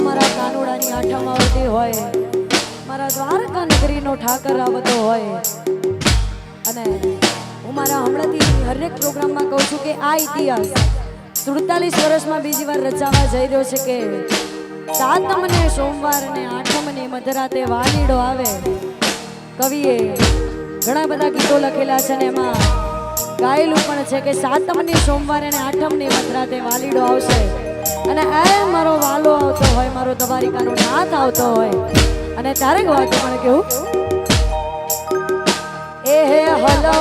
મારા કાનુડાની આઠમ આવતી હોય, મારા દ્વારકા નગરીનો ઠાકર આવતો હોય, અને હું મારા હમણાંથી હરેક પ્રોગ્રામમાં કહું છું કે આ ઇતિહાસ 47 વર્ષમાં બીજી વાર રચાવા જઈ રહ્યો છે કે સાતમને સોમવાર અને આઠમને મધરાતે વાલીડો આવે. કવિએ ઘણા બધા ગીતો લખેલા છે ને એમાં ગાયેલું પણ છે કે સાતમની સોમવારે અને આઠમની મધરાતે વાલીડો આવશે અને એ મારો વાલો આવતો હોય, મારો દ્વારિકાનો નાથ આવતો હોય અને તારે ગવાતું પણ કેવું એ હલો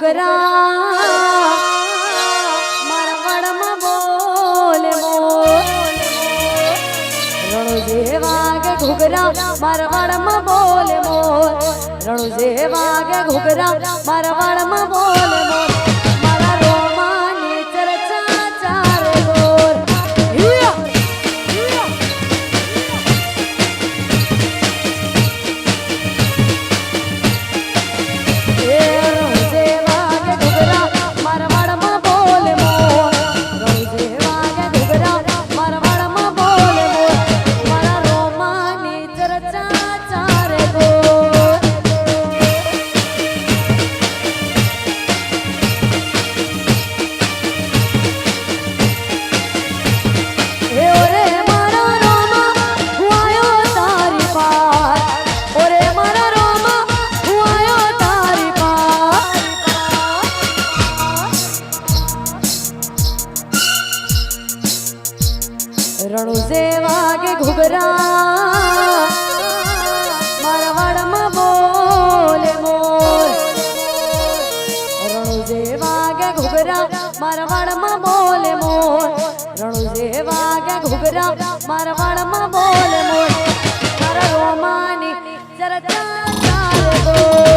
ઘુઘરા મારા વડમાં બોલે મોર રણુ જે વાગે ઘુઘરા મારા વડમાં બોલે મોર રણુ જે વાગે ઘુઘરા મારા વડમાં બોલે મોર મારા રોમાની ચર્ચા ચારે ગોર રણુ જે વાગે ઘુઘરા મારા વાડમાં બોલે મોર રણુ જે વાગે ઘુઘરા મારા વાડમાં બોલે મોર રણુ જે વાગે ઘુઘરા મારા વાડમાં બોલે મોર મારા રોમાની ચર્ચા ચાલે ગોર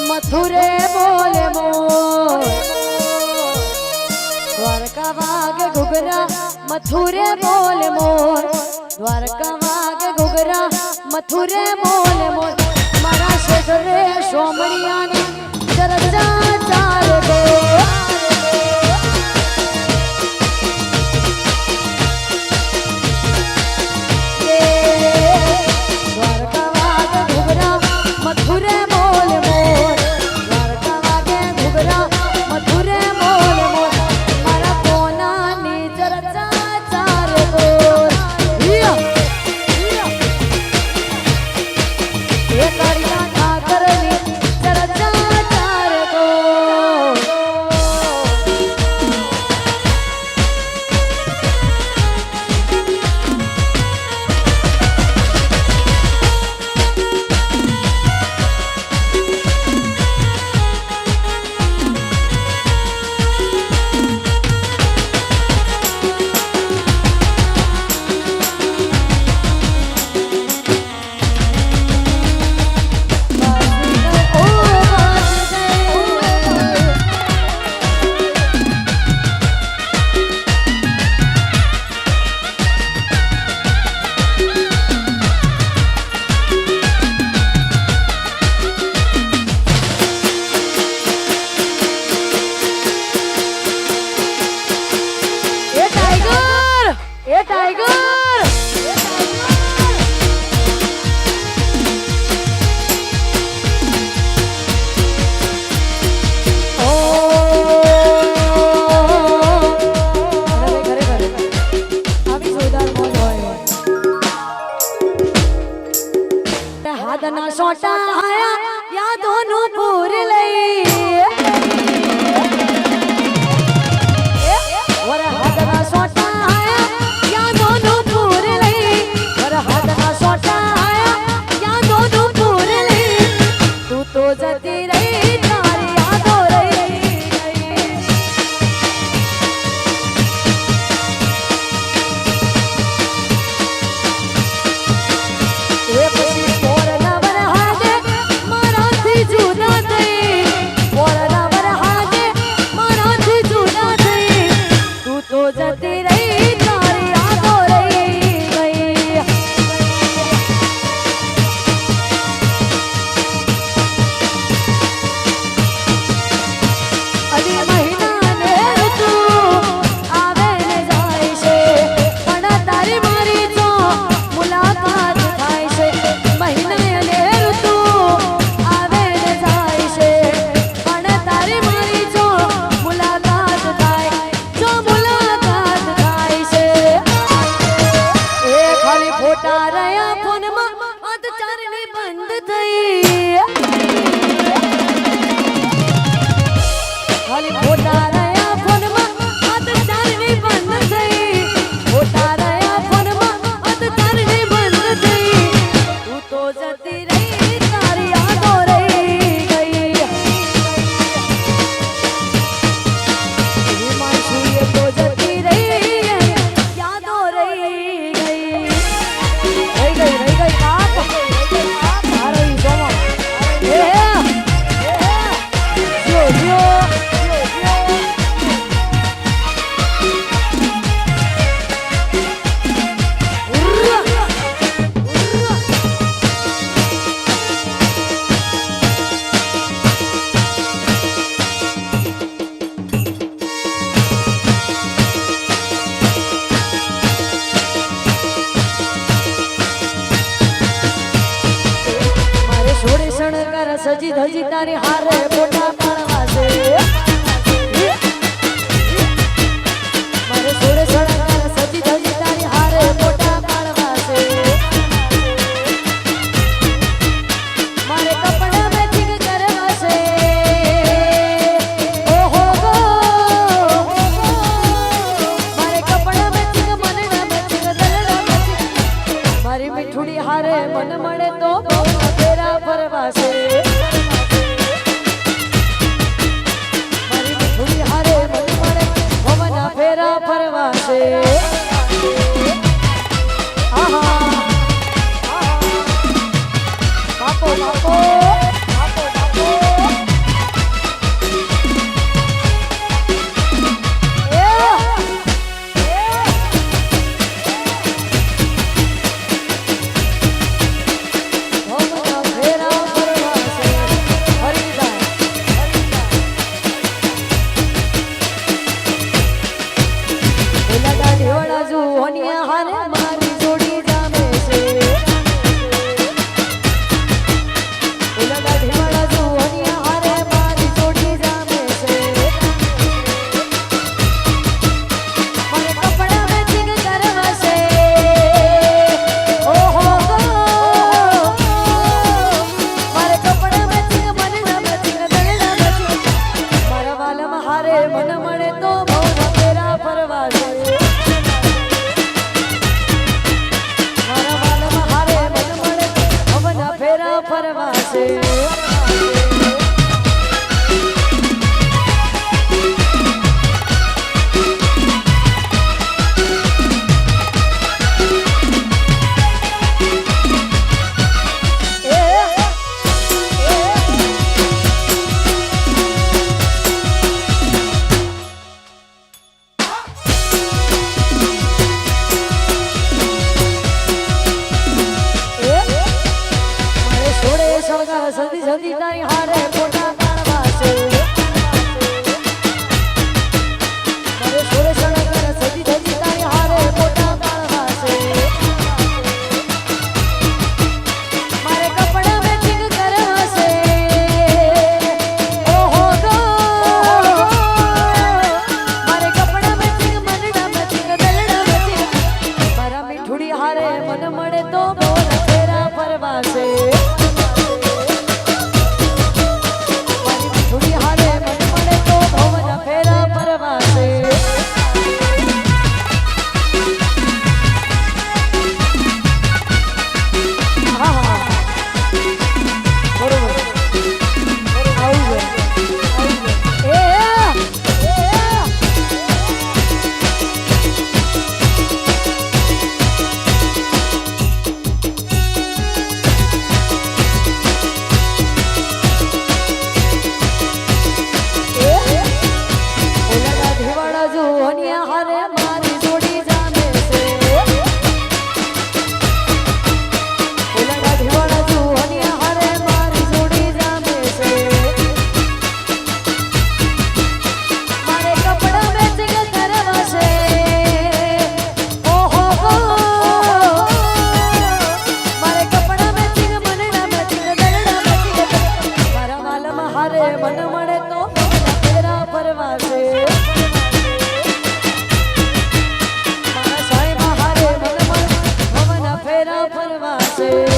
મથુરે બોલે મોર દ્વારકા વાગે ઘુઘરા મથુરે બોલે મોર દ્વારકા વાગે ઘુઘરા મથુરે બોલે મોર મારા શેઠરે સોમણિયાની ચર્ચા ચાલે ગોર ચર્ચા હાદના સોટા આયા યાદોનું પૂર લઈ વર હાદના સોટા આયા યાદોનું પૂર લઈ વર હાદના સોટા આયા યાદોનું પૂર લઈ તું તો જતી રહી તારી યાદો રહી એ પછી પોરના વરહાદે મારાથી જુદા થઈ પોરના વરહાદે મારાથી જુદા થઈ તું તો જતી રહી તારી યાદો રહી ગઈ અઢી મહિનાને તું આવે ને જાય છે પણ તારી મારી તો મુલાકાત થાય છે મહિનાને તું આવે ને જાય છે પણ તારી મારી જો મુલાકાત થાય જો મુલાકાત થાય છે એ ખાલી ફોટા રહ્યા ફોનમાં અધ ચારણી બંધ થઈ ખાલી ફોટા રહ્યા ફોનમાં અધ ચારણી બંધ થઈ ફોટા રહ્યા ફોનમાં અધ ચારણી બંધ થઈ તું તો જતી રહી તારી યાદો રહી ગઈ હિમાંશુએ તો જતી રહી યાદો રહી ગઈ બાપ મારો ઈ સોમો જો મારે છોડે શણગાર સજી ધજી તારી હારે ફોટા પાડવા છે મારે છોડે શણગાર સજી ધજી તારી હારે ફોટા પાડવા છે મારે કપડા મેચિંગ કરવા છે ઓહો ગો મારે કપડા મેચિંગ મને ના મેચિંગ દલડા મેચિંગ મારી મીઠુડી હારે મન મળે તો ફેરા ફરવા છે મારી મીઠુડી હારે મન મળે ભવના ફેરા ફરવા છે આહા બાપો બાપો બાપો બાપો ભવના ફેરા ફરવા છે હરિદાસ ઓલા દાઢીવાળા જુઓનિયા હારે મારી જોડી જામે છે ઓલા દાઢીવાળા જુઓનિયા હારે મારી જોડી જામે છે મારે કપડા મેચિંગ કરવા છે ઓહો ગો મારે કપડા મેચિંગ મને ના મેચિંગ દલડા મેચિંગ મારા વાલમાં હારે મન મળે તો ભવના ફેરા ફરવા છે મારા વાલમાં હારે મન મળે ભવના ફેરા ફરવા છે મારે છોડે શણગાર સદી સદી તારી હારે ફોટા પાડવા છે મારે છોડે શણગાર સદી સદી તારી હારે ફોટા પાડવા છે મારે કપડા મેચિંગ કરવા છે ઓહો ગો મારે કપડા મેચિંગ મને ના મેચિંગ દલડા મેચિંગ મારા મીઠુડી હારે મન મળે તો બોલ ફેરા ફરવા છે છે